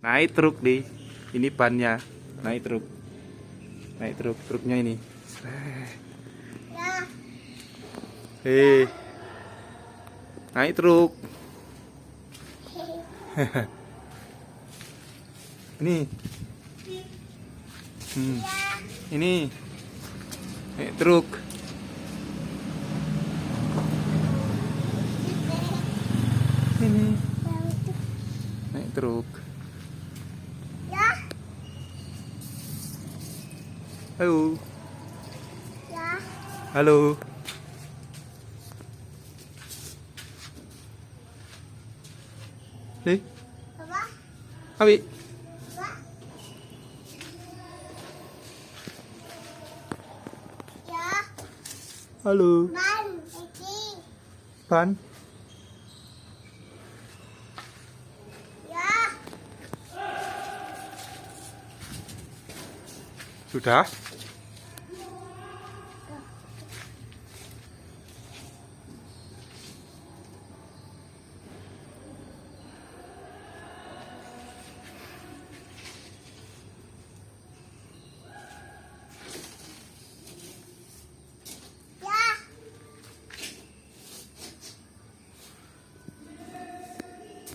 Naik truk di. Ini bannya. Naik truk. Naik truk. Truknya ini. Hei. Naik truk. Ini. Ini. Naik truk. Ini. Naik truk. Halo. Halo. Nih. Abi. Halo. Pan. Sudah?